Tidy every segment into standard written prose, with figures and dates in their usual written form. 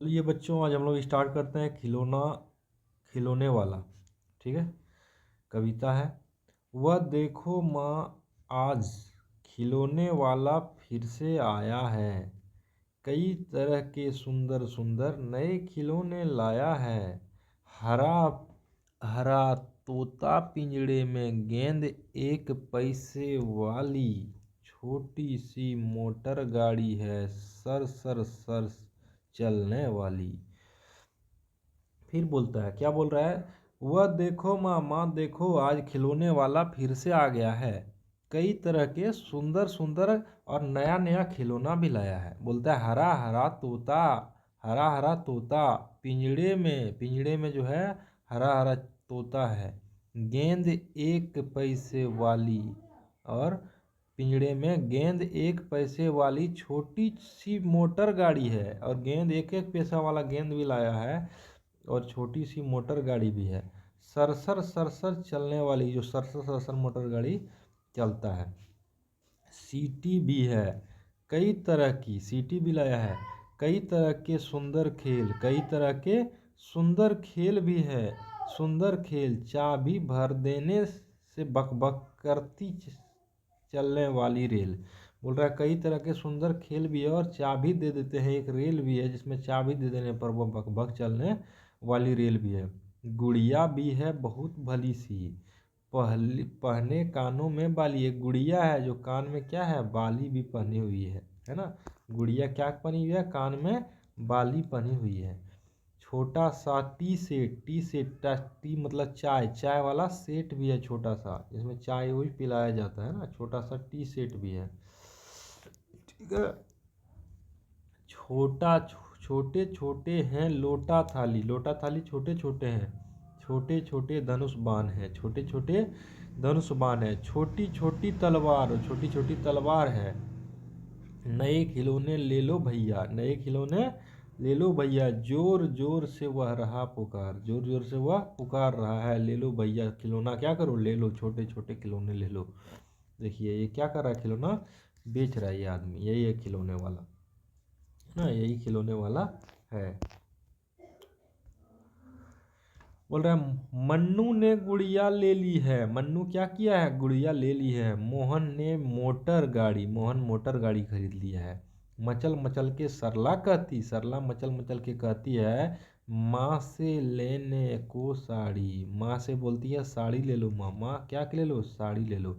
ये बच्चों आज हम लोग स्टार्ट करते हैं खिलौने वाला। ठीक है। कविता है। वह देखो माँ, आज खिलौने वाला फिर से आया है। कई तरह के सुंदर सुंदर नए खिलौने लाया है। हरा हरा तोता पिंजड़े में, गेंद एक पैसे वाली। छोटी सी मोटर गाड़ी है, सर सर सर चलने वाली। फिर बोलता है, क्या बोल रहा है? वह देखो माँ, माँ देखो, आज खिलौने वाला फिर से आ गया है। कई तरह के सुंदर सुंदर और नया नया खिलौना भी लाया है। बोलता है हरा हरा तोता, हरा हरा तोता पिंजड़े में जो है हरा हरा तोता है। गेंद एक पैसे वाली, और पिंजड़े में गेंद एक पैसे वाली छोटी सी मोटर गाड़ी है। और गेंद एक एक पैसा वाला गेंद भी लाया है, और छोटी सी मोटर गाड़ी भी है। सरसर सरसर चलने वाली, जो सरसर सरसर मोटर गाड़ी चलता है। सीटी भी है, कई तरह की सीटी भी लाया है। कई तरह के सुंदर खेल, कई तरह के सुंदर खेल भी है। सुंदर खेल, चाबी भर देने से बक बक करती चलने वाली रेल। बोल रहा है कई तरह के सुंदर खेल भी है, और चाबी दे देते हैं। एक रेल भी है जिसमें चाबी दे देने पर वो बक बक चलने वाली रेल भी है। गुड़िया भी है बहुत भली सी, पहने कानों में बाली। एक गुड़िया है जो कान में क्या है, बाली भी पहनी हुई है ना। गुड़िया क्या पहनी हुई है, कान में बाली पहनी हुई है। छोटा सा टी सेट, टी मतलब चाय, चाय वाला सेट भी है छोटा सा, जिसमें चाय वही पिलाया जाता है ना। छोटा सा टी सेट भी है। ठीक है। छोटा छोटे छोटे हैं लोटा थाली, लोटा थाली छोटे छोटे हैं। छोटे छोटे धनुष बाण है, छोटे छोटे धनुष बाण है। छोटी छोटी तलवार, छोटी छोटी तलवार है। नए खिलौने ले लो भैया, नए खिलौने ले लो भैया। जोर जोर से वह रहा पुकार, जोर जोर से वह पुकार रहा है। ले लो भैया खिलौना, क्या करो, ले लो, छोटे छोटे खिलौने ले लो। देखिए ये क्या कर रहा है, खिलौना बेच रहा है ये आदमी। यही है खिलौने वाला ना, यही खिलौने वाला है। बोल रहा है मन्नू ने गुड़िया ले ली है। मन्नू क्या किया है, गुड़िया ले ली है। मोहन ने मोटर गाड़ी, मोहन मोटर गाड़ी खरीद लिया है। मचल मचल के सरला कहती, सरला मचल मचल के कहती है माँ से लेने को साड़ी। माँ से बोलती है साड़ी ले लो माँ, माँ क्या ले लो, साड़ी ले लो।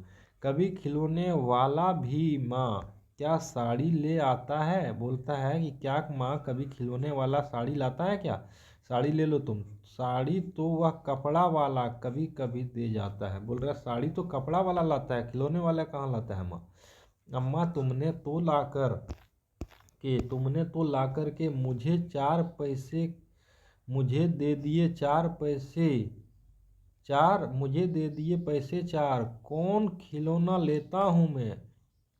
कभी खिलौने वाला भी माँ क्या साड़ी ले आता है। बोलता है कि क्या माँ कभी खिलौने वाला साड़ी लाता है क्या, साड़ी ले लो तुम। साड़ी तो वह कपड़ा वाला कभी कभी दे जाता है। बोल रहा है साड़ी तो कपड़ा वाला लाता है, खिलौने वाला कहाँ लाता है माँ। अम्मा तुमने तो लाकर के मुझे 4 पैसे, मुझे दे दिए 4 पैसे, चार मुझे दे दिए पैसे 4। कौन खिलौना लेता हूँ मैं,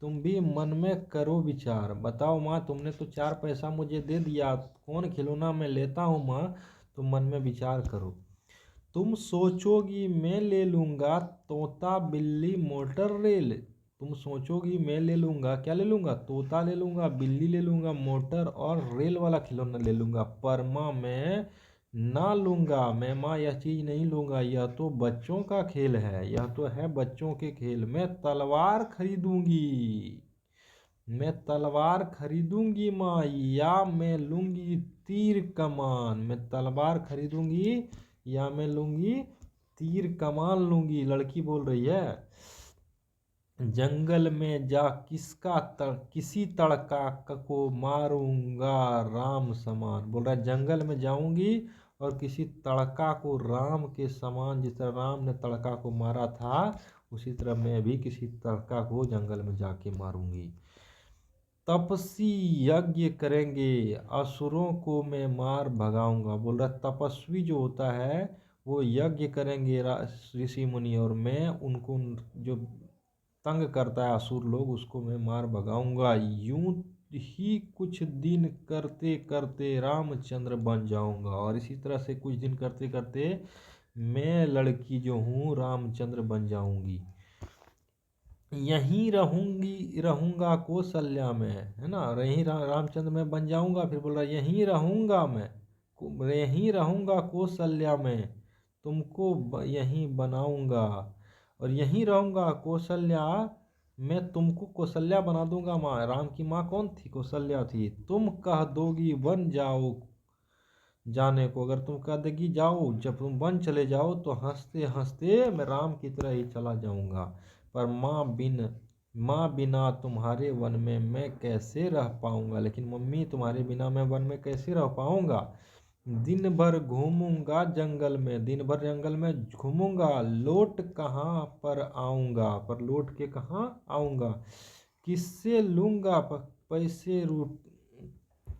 तुम भी मन में करो विचार। बताओ माँ, तुमने तो 4 पैसा मुझे दे दिया, कौन खिलौना मैं लेता हूँ माँ, तुम मन में विचार करो। तुम सोचोगी मैं ले लूँगा तोता बिल्ली मोटर रेल। तुम सोचोगी मैं ले लूँगा, क्या ले लूँगा, तोता ले लूँगा, बिल्ली ले लूँगा, मोटर और रेल वाला खिलौना ले लूँगा। पर माँ मैं ना लूँगा, मैं माँ यह चीज़ नहीं लूँगा, यह तो बच्चों का खेल है, यह तो है बच्चों के खेल। मैं तलवार खरीदूँगी, मैं तलवार खरीदूँगी माँ, या मैं लूँगी तीर कमान। मैं तलवार खरीदूँगी या मैं लूँगी तीर कमान लूँगी। लड़की बोल रही है। जंगल में जा किसी तड़का को मारूंगा राम समान। बोल रहा है जंगल में जाऊंगी और किसी तड़का को राम के समान, जिस तरह राम ने तड़का को मारा था उसी तरह मैं भी किसी तड़का को जंगल में जाके मारूंगी। तपसी यज्ञ करेंगे, असुरों को मैं मार भगाऊंगा। बोल रहा तपस्वी जो होता है वो यज्ञ करेंगे ऋषि मुनि, और मैं उनको जो तंग करता है असुर लोग उसको मैं मार भगाऊंगा। यूं ही कुछ दिन करते करते रामचंद्र बन जाऊंगा, और इसी तरह से कुछ दिन करते करते मैं लड़की जो हूँ रामचंद्र बन जाऊंगी। यहीं रहूंगा कौशल्या में, है ना, यहीं रामचंद्र में बन जाऊंगा, फिर बोल रहा यहीं रहूंगा मैं, यहीं रहूंगा कौशल्या में, तुमको यहीं बनाऊंगा, और यहीं रहूंगा कौशल्या, मैं तुमको कौशल्या बना दूंगा। माँ, राम की माँ कौन थी? कौशल्या थी। तुम कह दोगी वन जाओ जाने को, अगर तुम कह देगी जाओ, जब तुम वन चले जाओ तो हंसते हंसते मैं राम की तरह ही चला जाऊंगा, पर माँ बिना तुम्हारे वन में मैं कैसे रह पाऊंगा। लेकिन मम्मी, तुम्हारे बिना मैं वन में कैसे रह पाऊंगा। दिन भर घूमूंगा जंगल में, दिन भर जंगल में घूमूंगा, लौट कहाँ पर आऊंगा, पर लौट के कहाँ आऊंगा। किससे लूंगा पैसे,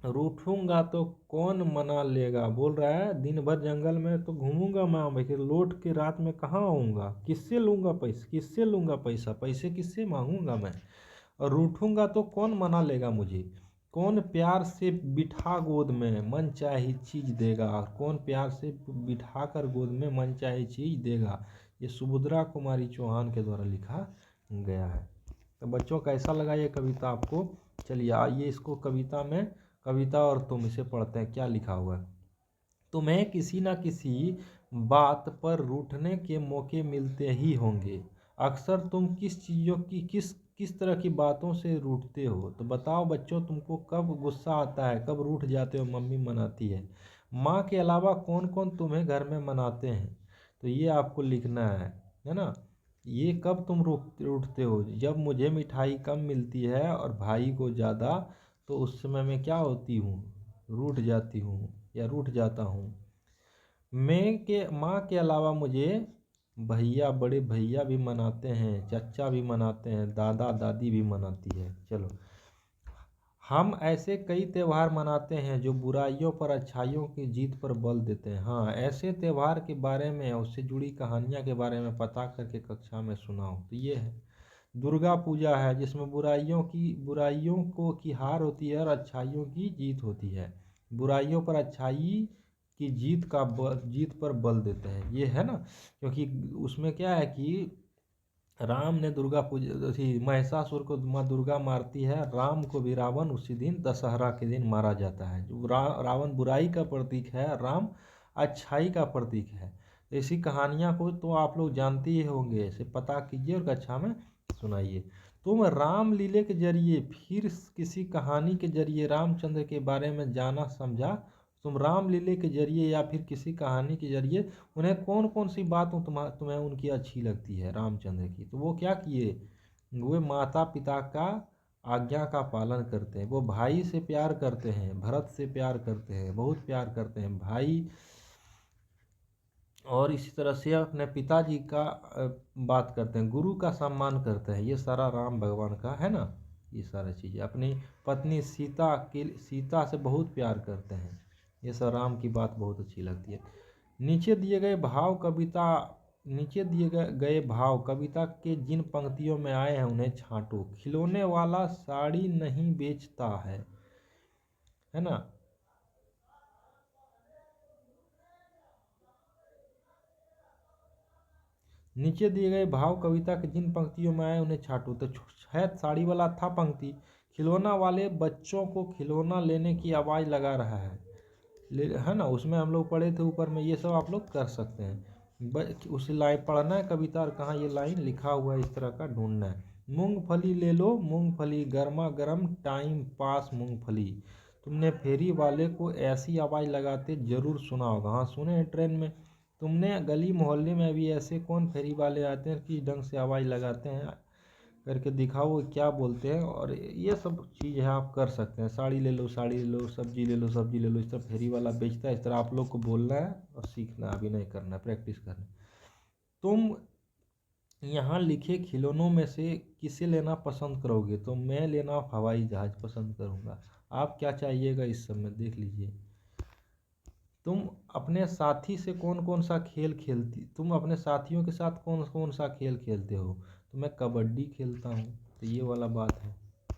रूठूंगा तो कौन मना लेगा। बोल रहा है दिन भर जंगल में तो घूमूंगा मैं, लेकिन लौट के रात में कहाँ आऊँगा, किससे लूँगा पैसे, किससे लूँगा पैसे किससे मांगूंगा मैं, और रूठूंगा तो कौन मना लेगा मुझे। कौन प्यार से बिठा गोद में मन चाही चीज़ देगा, कौन प्यार से बिठा कर गोद में मन चाही चीज़ देगा। ये सुभद्रा कुमारी चौहान के द्वारा लिखा गया है। तो बच्चों, कैसा लगा ये कविता आपको? चलिए आइए इसको कविता और तुम इसे पढ़ते हैं, क्या लिखा हुआ है। तुम्हें किसी न किसी बात पर रूठने के मौके मिलते ही होंगे। अक्सर तुम किस चीज़ों की किस तरह की बातों से रूठते हो। तो बताओ बच्चों, तुमको कब गुस्सा आता है, कब रूठ जाते हो, मम्मी मनाती है। माँ के अलावा कौन कौन तुम्हें घर में मनाते हैं, तो ये आपको लिखना है ना। ये कब तुम रूठते हो, जब मुझे मिठाई कम मिलती है और भाई को ज़्यादा, तो उस समय मैं क्या होती हूँ, रूठ जाती हूँ या रूठ जाता हूँ। माँ के अलावा मुझे भैया, बड़े भैया भी मनाते हैं, चचा भी मनाते हैं, दादा दादी भी मनाती है। चलो, हम ऐसे कई त्यौहार मनाते हैं जो बुराइयों पर अच्छाइयों की जीत पर बल देते हैं। हाँ, ऐसे त्यौहार के बारे में, उससे जुड़ी कहानियाँ के बारे में पता करके कक्षा में सुनाओ। तो ये है दुर्गा पूजा है, जिसमें बुराइयों को की हार होती है और अच्छाइयों की जीत होती है। बुराइयों पर अच्छाई की जीत पर बल देते हैं, ये है ना। क्योंकि उसमें क्या है कि राम ने दुर्गा पूजा थी, महिषासुर को माँ दुर्गा मारती है, राम को भी रावण उसी दिन दशहरा के दिन मारा जाता है। जो रावण बुराई का प्रतीक है, राम अच्छाई का प्रतीक है। तो इसी कहानियाँ को तो आप लोग जानते ही होंगे, इसे पता कीजिए और कक्षा में सुनाइए। तुम रामलीले के जरिए, फिर किसी कहानी के जरिए रामचंद्र के बारे में जाना समझा। तुम रामलीले के जरिए या फिर किसी कहानी के जरिए उन्हें कौन कौन सी बात तुम्हें उनकी अच्छी लगती है रामचंद्र की, तो वो क्या किए, वो माता पिता का आज्ञा का पालन करते हैं, वो भाई से प्यार करते हैं, भरत से प्यार करते हैं, बहुत प्यार करते हैं भाई, और इसी तरह से अपने पिताजी का बात करते हैं, गुरु का सम्मान करते हैं। ये सारा राम भगवान का है ना, ये सारा चीज़ें। अपनी पत्नी सीता से बहुत प्यार करते हैं। ये सब राम की बात बहुत अच्छी लगती है। नीचे दिए गए गए भाव कविता के जिन पंक्तियों में आए हैं उन्हें छांटो। खिलौने वाला साड़ी नहीं बेचता है ना। नीचे दिए गए भाव कविता के जिन पंक्तियों में आए उन्हें छाटो। तो है साड़ी वाला था पंक्ति, खिलौना वाले बच्चों को खिलौना लेने की आवाज़ लगा रहा है, है ना, उसमें हम लोग पढ़े थे ऊपर में। ये सब आप लोग कर सकते हैं, उस लाइन पढ़ना है कविता, और कहाँ ये लाइन लिखा हुआ है इस तरह का ढूंढना है। मूंगफली ले लो मूंगफली, गर्मा गर्म टाइम पास मूंगफली। तुमने फेरी वाले को ऐसी आवाज़ लगाते जरूर सुना होगा। हाँ, सुने हैं ट्रेन में। तुमने गली मोहल्ले में भी ऐसे कौन फेरी वाले आते हैं किस ढंग से आवाज़ लगाते हैं, करके दिखाओ क्या बोलते हैं। और ये सब चीज़ है, आप कर सकते हैं। साड़ी ले लो साड़ी ले लो, सब्जी ले लो सब्जी ले लो, इस तरह फेरी वाला बेचता है, इस तरह आप लोग को बोलना है और सीखना है, अभी नहीं करना है, प्रैक्टिस करना। तुम यहाँ लिखे खिलौनों में से किसे लेना पसंद करोगे, तो मैं लेना हवाई जहाज़ पसंद करूँगा। आप क्या चाहिएगा इस सब में देख लीजिए। तुम अपने साथी से कौन कौन सा खेल खेलती तुम अपने साथियों के साथ कौन कौन सा खेल खेलते हो, तो मैं कबड्डी खेलता हूँ, तो ये वाला बात है।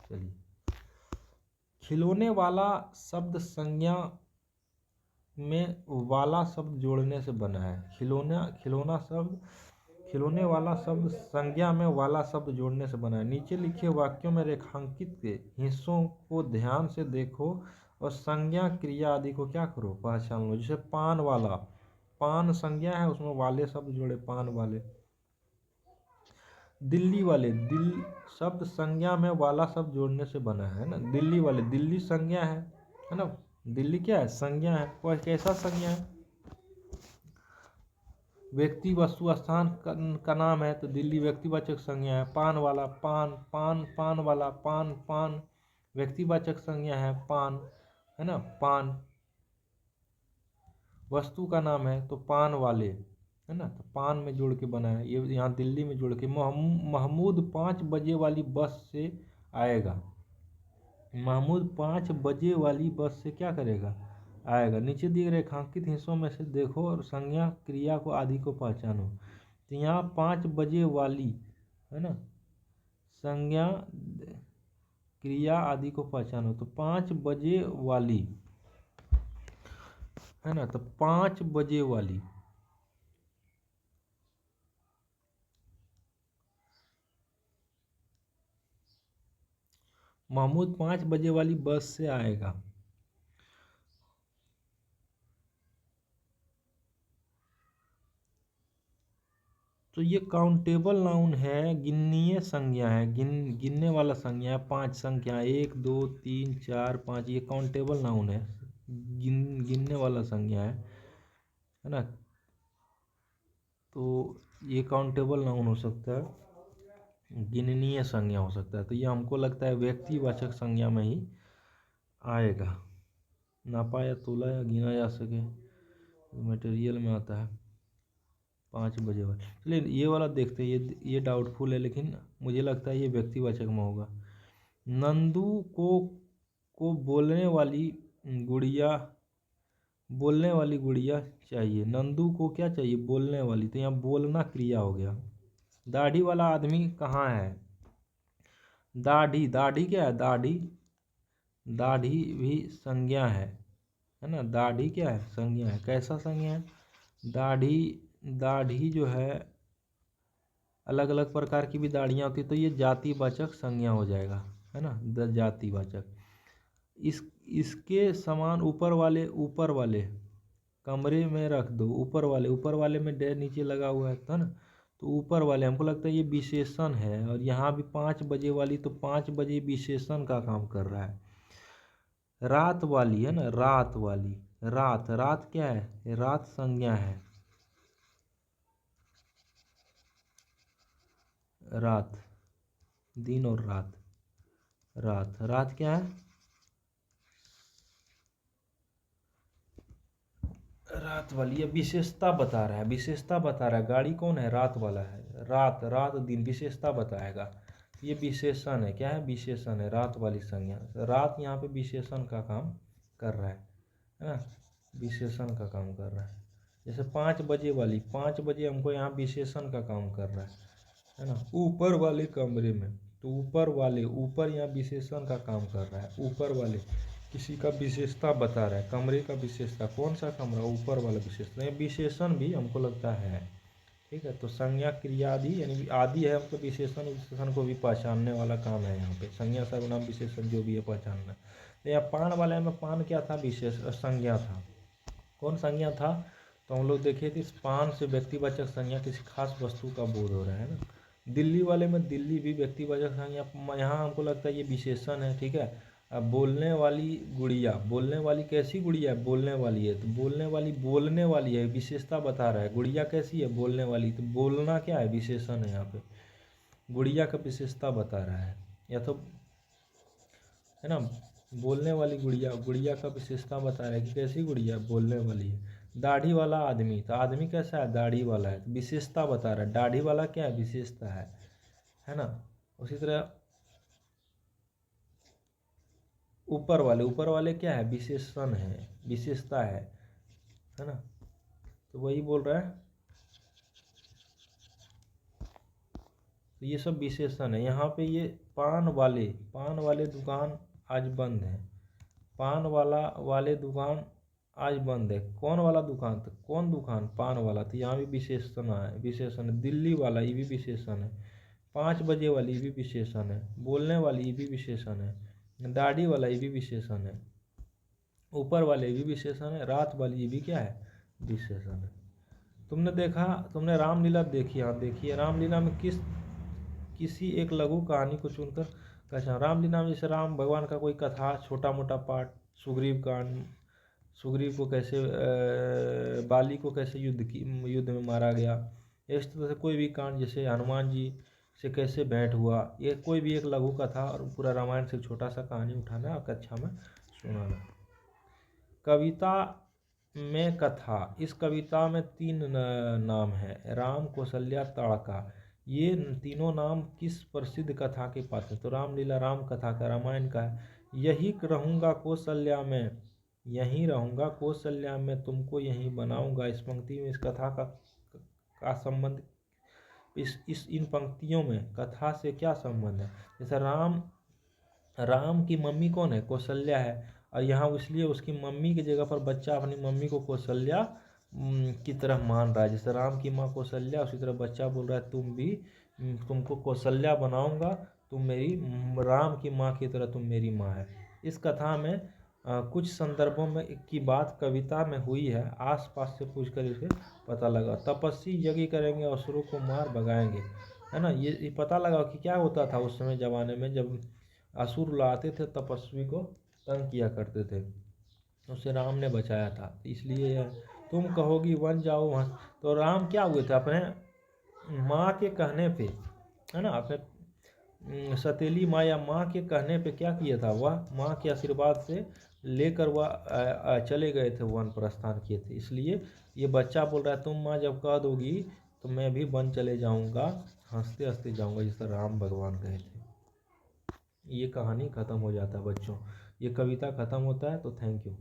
चलिए, खिलौने वाला शब्द संज्ञा में वाला शब्द जोड़ने से बना है। खिलौना शब्द खिलौने वाला शब्द संज्ञा में वाला शब्द जोड़ने से बना है। नीचे लिखे वाक्यों में रेखांकित के हिस्सों को ध्यान से देखो और संज्ञा क्रिया आदि को क्या करो, पहचान लो। जैसे पान वाला, पान संज्ञा है, उसमें वाले शब्द जोड़े, पान वाले। दिल्ली वाले, दिल शब्द संज्ञा में वाला शब्द जोड़ने से बना है ना। दिल्ली वाले, दिल्ली संज्ञा है ना। दिल्ली क्या है, संज्ञा है। वह कैसा संज्ञा है, व्यक्ति वस्तु स्थान का नाम है तो दिल्ली व्यक्तिवाचक संज्ञा है। पान वाला, पान पान पान वाला, पान पान व्यक्तिवाचक संज्ञा है, पान है ना, पान। वस्तु का नाम है तो पान वाले है ना, तो पान में जोड़ के बना है। ये यहाँ दिल्ली में जोड़ के। महमूद 5 बजे वाली बस से आएगा। महमूद 5 बजे वाली बस से क्या करेगा, आएगा। नीचे दिए रेखांकित हिस्सों में से देखो और संज्ञा क्रिया को आदि को पहचानो। तो यहाँ 5 बजे वाली है ना, संज्ञा क्रिया आदि को पहचानो। तो 5 बजे वाली है ना, तो 5 बजे वाली, महमूद 5 बजे वाली बस से आएगा। तो ये काउंटेबल नाउन है, गिननीय संज्ञा है, गिनने वाला संज्ञा है। 5 संख्या 1 2 3 4 5, ये काउंटेबल नाउन है, गिनने वाला संज्ञा है ना। तो ये काउंटेबल नाउन हो सकता है, गिननीय संज्ञा हो सकता है। तो ये हमको लगता है व्यक्तिवाचक संज्ञा में ही आएगा। नापा या तोला या गिना जा सके, मटेरियल में आता है। 5 बजे वाला, चलिए ये वाला देखते हैं। ये डाउटफुल है, लेकिन मुझे लगता है ये व्यक्तिवाचक में होगा। नंदू को बोलने वाली गुड़िया चाहिए। नंदू को क्या चाहिए, बोलने वाली, तो यहाँ बोलना क्रिया हो गया। दाढ़ी वाला आदमी कहाँ है, दाढ़ी, दाढ़ी क्या है, दाढ़ी, दाढ़ी भी संज्ञा है ना। दाढ़ी क्या है, संज्ञा है। कैसा संज्ञा है, दाढ़ी, दाढ़ी जो है अलग अलग प्रकार की भी दाढ़ियाँ होती, तो ये जातिवाचक संज्ञा हो जाएगा है ना, जातिवाचक। इसके समान ऊपर वाले कमरे में रख दो। ऊपर वाले में डे नीचे लगा हुआ है ना, तो ऊपर वाले हमको लगता है ये विशेषण है। और यहाँ भी 5 बजे वाली, तो 5 बजे विशेषण का काम कर रहा है। रात वाली है ना, रात वाली, रात, रात क्या है, रात संज्ञा है, रात, दिन और रात, रात, रात क्या है, रात वाली। ये विशेषता बता रहा है, विशेषता बता रहा है। गाड़ी कौन है, रात वाला है। रात, रात दिन विशेषता बताएगा। ये विशेषण है, क्या है, विशेषण है, रात वाली संज्ञा। रात यहाँ पे विशेषण का काम कर रहा है ना, विशेषण का काम कर रहा है। जैसे 5 बजे वाली, 5 बजे हमको यहाँ विशेषण का काम कर रहा है ना। ऊपर वाले कमरे में, तो ऊपर वाले, ऊपर यहाँ विशेषण का काम कर रहा है। ऊपर वाले किसी का विशेषता बता रहा है, कमरे का विशेषता, कौन सा कमरा, ऊपर वाला विशेषता। ये विशेषण भी हमको लगता है, ठीक है। तो संज्ञा क्रिया आदि, यानी आदि है हमको, विशेषण, विशेषण को भी पहचानने वाला काम है यहाँ पे। संज्ञा सर्वनाम विशेषण जो भी है पहचानना। तो यहाँ पान वाले में पान क्या था, विशेष संज्ञा था। कौन संज्ञा था, तो हम लोग देखे थे, इस पान से व्यक्तिवाचक संज्ञा, किसी खास वस्तु का बोध हो रहा है ना। दिल्ली वाले में दिल्ली भी व्यक्तिवाचक संज्ञा, यहाँ हमको लगता है ये विशेषण है, ठीक है। अब बोलने वाली गुड़िया, बोलने वाली कैसी गुड़िया है, बोलने वाली है, तो बोलने वाली है, विशेषता बता रहा है। गुड़िया कैसी है, बोलने वाली, तो बोलना क्या है, विशेषण है यहाँ पे। गुड़िया का विशेषता बता रहा है, या तो है ना, बोलने वाली गुड़िया, गुड़िया का विशेषता बता रहा है कि कैसी गुड़िया, बोलने वाली है। दाढ़ी वाला आदमी, तो आदमी कैसा है, दाढ़ी वाला है, तो विशेषता बता रहा है। दाढ़ी वाला क्या है, विशेषता है ना। उसी तरह ऊपर वाले क्या है, विशेषण है, विशेषता है ना। तो वही बोल रहा है, तो ये सब विशेषण है। यहाँ पे ये पान वाले दुकान आज बंद है। पान वाले दुकान आज बंद है। कौन वाला दुकान था? कौन दुकान? पान वाला। तो यहाँ भी विशेषण है, विशेषण है। दिल्ली वाला, ये भी विशेषण है। 5 बजे वाली, ये भी विशेषण है। बोलने वाली, ये भी विशेषण है। दाढ़ी वाला, ये भी विशेषण है। ऊपर वाले, ये भी विशेषण है। रात वाली, ये भी क्या है? विशेषण है। तुमने देखा, तुमने रामलीला देखी? हाँ देखिए। रामलीला में किसी एक लघु कहानी को चुनकर कहा। रामलीला में जैसे राम भगवान का कोई कथा, छोटा मोटा पाठ, सुग्रीव कांड, सुग्रीव को कैसे बाली को कैसे युद्ध में मारा गया, इस तरह से कोई भी कांड, जैसे हनुमान जी से कैसे भेंट हुआ, ये कोई भी एक लघु कथा और पूरा रामायण से छोटा सा कहानी उठाना और कक्षा में सुनाना। कविता में कथा। इस कविता में 3 नाम है, राम, कौशल्या, ताड़का। ये तीनों नाम किस प्रसिद्ध कथा के पात्र? तो रामलीला राम कथा का, रामायण का है। यही रहूँगा कौशल्या में, यहीं रहूँगा कौशल्या में, तुमको यहीं बनाऊँगा। इस पंक्ति में इस कथा का संबंध, इन पंक्तियों में कथा से क्या संबंध है? जैसे राम की मम्मी कौन है? कौशल्या है। और यहाँ इसलिए उसकी मम्मी की जगह पर बच्चा अपनी मम्मी को कौशल्या की तरह मान रहा है। जैसे राम की माँ कौशल्या, उसी तरह बच्चा बोल रहा है तुमको कौशल्या बनाऊंगा, तुम मेरी राम की माँ की तरह तुम मेरी माँ है। इस कथा में कुछ संदर्भों में की बात कविता में हुई है, आसपास से पूछकर इसे पता लगा। तपस्वी यज्ञ करेंगे, असुरों को मार भगाएंगे, है ना। ये पता लगा कि क्या होता था उस समय ज़माने में, जब असुर लाते थे तपस्वी को तंग किया करते थे, उसे राम ने बचाया था। इसलिए तुम कहोगी वन जाओ वहाँ। तो राम क्या हुए थे? अपने माँ के कहने पे, है ना, अपने सतीली माँ या माँ के कहने पे क्या किया था? वह माँ के आशीर्वाद से लेकर वह चले गए थे, वन प्रस्थान किए थे। इसलिए ये बच्चा बोल रहा है तुम माँ जब कह दोगी तो मैं भी वन चले जाऊँगा, हंसते हंसते जाऊँगा, जिस तरह राम भगवान गए थे। ये कहानी ख़त्म हो जाता है बच्चों, ये कविता ख़त्म होता है। तो थैंक यू।